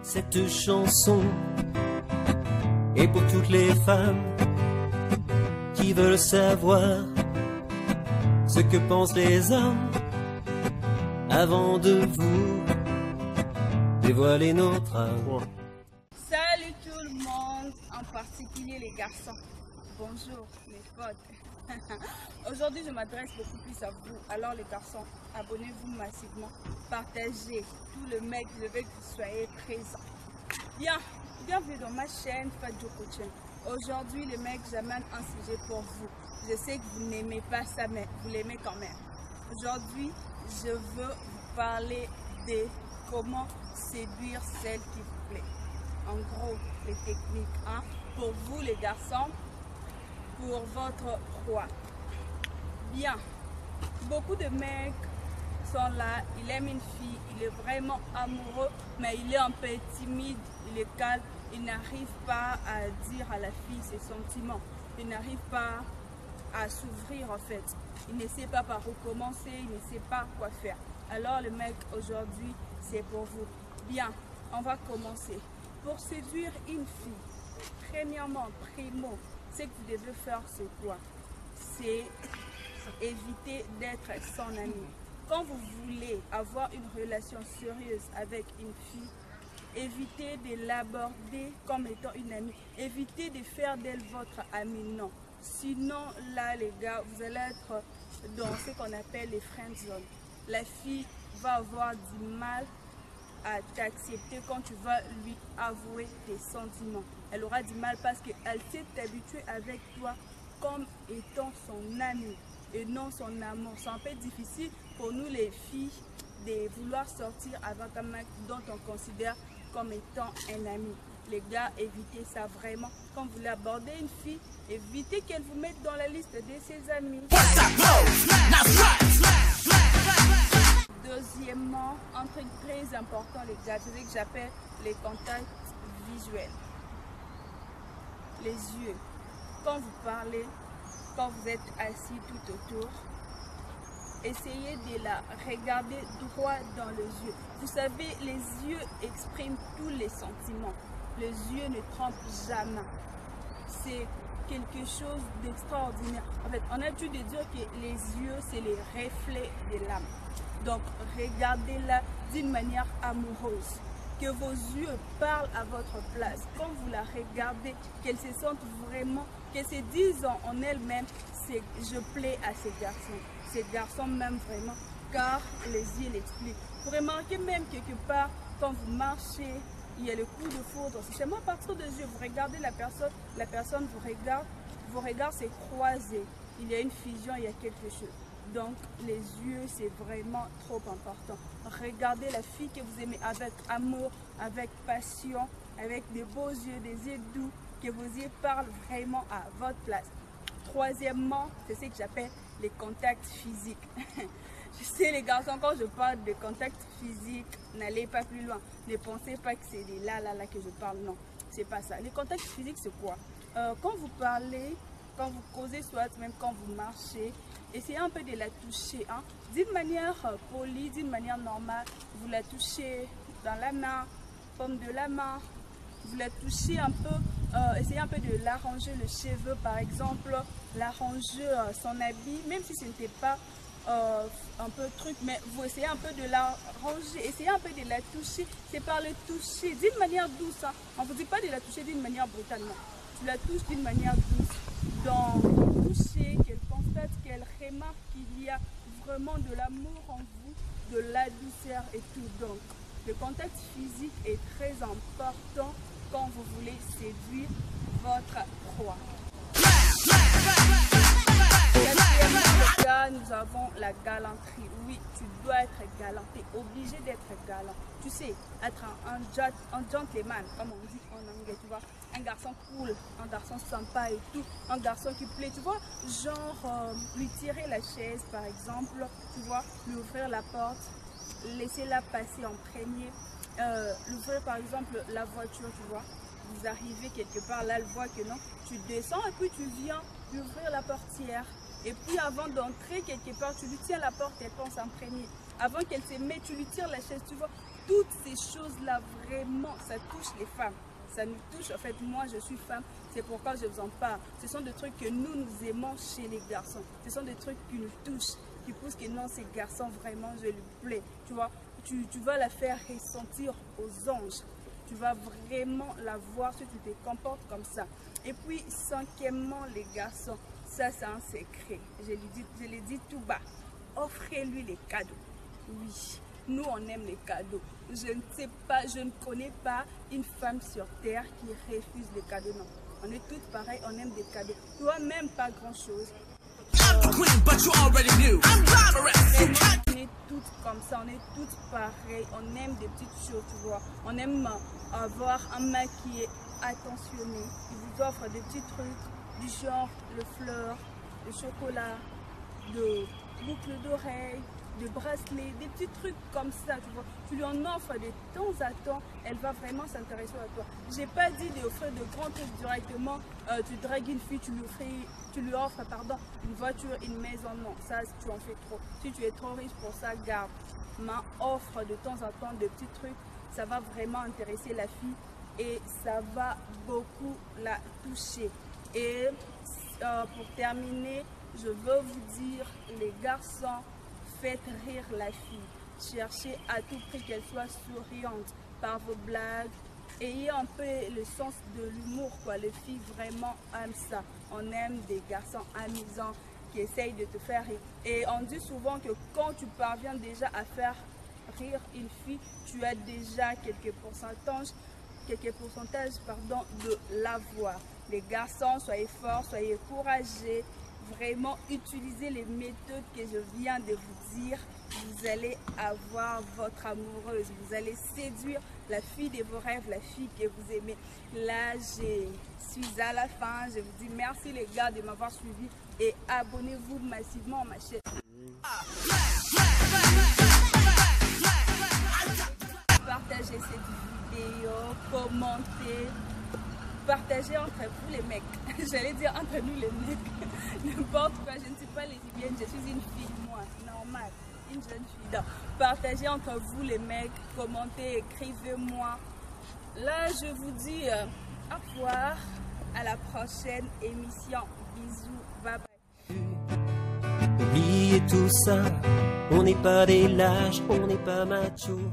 Cette chanson est pour toutes les femmes qui veulent savoir ce que pensent les hommes avant de vous dévoiler notre âme. Salut tout le monde, en particulier les garçons. Bonjour mes potes. Aujourd'hui je m'adresse beaucoup plus à vous. Alors les garçons, abonnez-vous massivement, partagez tout le mec, je veux que vous soyez présents. Bienvenue dans ma chaîne Fadjo Coaching. Aujourd'hui les mecs, j'amène un sujet pour vous. Je sais que vous n'aimez pas ça, mais vous l'aimez quand même. Aujourd'hui, je veux vous parler de comment séduire celle qui vous plaît. En gros, les techniques, pour vous les garçons, pour votre proie. Bien, beaucoup de mecs sont là, il aime une fille, il est vraiment amoureux, mais il est un peu timide, il est calme, il n'arrive pas à dire à la fille ses sentiments, il n'arrive pas à s'ouvrir en fait, il ne sait pas par où commencer, il ne sait pas quoi faire. Alors le mec aujourd'hui, c'est pour vous. Bien, on va commencer. Pour séduire une fille, premièrement, ce que vous devez faire, c'est quoi? C'est éviter d'être son ami. Quand vous voulez avoir une relation sérieuse avec une fille, évitez de l'aborder comme étant une amie. Évitez de faire d'elle votre amie, non. Sinon, là, les gars, vous allez être dans ce qu'on appelle les friend zones. La fille va avoir du mal à t'accepter quand tu vas lui avouer tes sentiments. Elle aura du mal parce qu'elle s'est habituée avec toi comme étant son amie et non son amour. C'est un peu difficile pour nous les filles de vouloir sortir avec un mec dont on considère comme étant un ami. Les gars, évitez ça vraiment. Quand vous voulez aborder une fille, évitez qu'elle vous mette dans la liste de ses amis. Deuxièmement, un truc très important les gars, c'est ce que j'appelle les contacts visuels. Les yeux. Quand vous parlez, quand vous êtes assis tout autour, essayez de la regarder droit dans les yeux. Vous savez, les yeux expriment tous les sentiments. Les yeux ne trompent jamais. C'est quelque chose d'extraordinaire. En fait, on a l'habitude de dire que les yeux, c'est les reflets de l'âme. Donc, regardez-la d'une manière amoureuse. Que vos yeux parlent à votre place. Quand vous la regardez, qu'elle se sente vraiment, qu'elle se dise en elle-même, c'est je plais à ces garçons. Ces garçons m'aiment vraiment, car les yeux l'expliquent. Vous remarquez même quelque part, quand vous marchez, il y a le coup de foudre. C'est seulement à partir des yeux, vous regardez la personne vous regarde, vos regards s'est croisés. Il y a une fusion, il y a quelque chose. Donc les yeux, c'est vraiment trop important. Regardez la fille que vous aimez avec amour, avec passion, avec des beaux yeux, des yeux doux, que vos yeux parlent vraiment à votre place. Troisièmement, c'est ce que j'appelle les contacts physiques. Je sais les garçons, quand je parle de contacts physiques, n'allez pas plus loin. Ne pensez pas que c'est de là que je parle, non. C'est pas ça. Les contacts physiques, c'est quoi? Quand vous parlez, quand vous causez, soit même quand vous marchez, essayez un peu de la toucher, d'une manière polie, d'une manière normale. Vous la touchez dans la main, paume de la main, vous la touchez un peu, essayez un peu de l'arranger le cheveu par exemple, l'arranger son habit, même si ce n'était pas un peu truc, mais vous essayez un peu de l'arranger, essayez un peu de la toucher, c'est par le toucher, d'une manière douce, on ne vous dit pas de la toucher d'une manière brutale, non. Tu la touches d'une manière douce, dans le toucher, qu'elle constate, qu'elle remarque qu'il y a vraiment de l'amour en vous, de la douceur et tout. Donc, le contact physique est très important quand vous voulez séduire votre proie. Quatrièmement, nous avons la galanterie. Oui, tu dois être galant, tu es obligé d'être galant. Tu sais, être un gentleman, comme on dit en anglais, tu vois. Un garçon cool, un garçon sympa et tout, un garçon qui plaît, tu vois. Genre, lui tirer la chaise par exemple, tu vois, lui ouvrir la porte, laisser-la passer en premier. L'ouvrir par exemple la voiture, tu vois. Vous arrivez quelque part, là elle voit que non, tu descends et puis tu viens lui ouvrir la portière. Et puis avant d'entrer quelque part, tu lui tiens la porte, elle pense en premier. Avant qu'elle se mette, tu lui tires la chaise, tu vois. toutes ces choses-là, vraiment, ça touche les femmes. Ça nous touche. En fait, moi, je suis femme. C'est pourquoi je vous en parle. Ce sont des trucs que nous aimons chez les garçons. Ce sont des trucs qui nous touchent, qui poussent que non, ces garçons, vraiment, je lui plais. Tu vois, tu vas la faire ressentir aux anges. Tu vas vraiment la voir si tu te comportes comme ça. Et puis, cinquièmement, les garçons, ça, c'est un secret. Je l'ai dit tout bas. Offrez-lui les cadeaux. Oui. Nous, on aime les cadeaux. Je ne sais pas, je ne connais pas une femme sur terre qui refuse les cadeaux. Non, on est toutes pareilles, on aime des cadeaux. Toi, même pas grand-chose. On est toutes comme ça, on est toutes pareilles. On aime des petites choses, tu vois. On aime avoir un mec qui est attentionné. Il vous offre des petits trucs du genre le fleur, le chocolat, de boucles d'oreilles, de bracelets, des petits trucs comme ça, tu vois. Tu lui en offres de temps à temps, elle va vraiment s'intéresser à toi. J'ai pas dit d'offrir de grands trucs directement. Tu dragues une fille, tu lui offres une voiture, une maison. Non, ça tu en fais trop. Si tu es trop riche pour ça, garde. Mais offre de temps en temps de petits trucs, ça va vraiment intéresser la fille et ça va beaucoup la toucher. Et pour terminer, je veux vous dire, les garçons, faites rire la fille. Cherchez à tout prix qu'elle soit souriante par vos blagues. Ayez un peu le sens de l'humour, quoi. Les filles vraiment aiment ça. On aime des garçons amusants qui essayent de te faire rire. Et on dit souvent que quand tu parviens déjà à faire rire une fille, tu as déjà quelques pourcentages de l'avoir. Les garçons, soyez forts, soyez courageux. Vraiment, utilisez les méthodes que je viens de vous dire. Vous allez avoir votre amoureuse. Vous allez séduire la fille de vos rêves, la fille que vous aimez. Là, je suis à la fin. Je vous dis merci les gars de m'avoir suivi et abonnez-vous massivement à ma chaîne. Partagez cette vidéo, commentez. Partagez entre vous les mecs, j'allais dire entre nous les mecs, n'importe quoi, je ne suis pas lesbienne, je suis une fille, moi, normale, une jeune fille. Donc, partagez entre vous les mecs, commentez, écrivez-moi. Là, je vous dis au revoir, à la prochaine émission. Bisous, bye bye. Oubliez tout ça, on n'est pas des lâches, on n'est pas machos.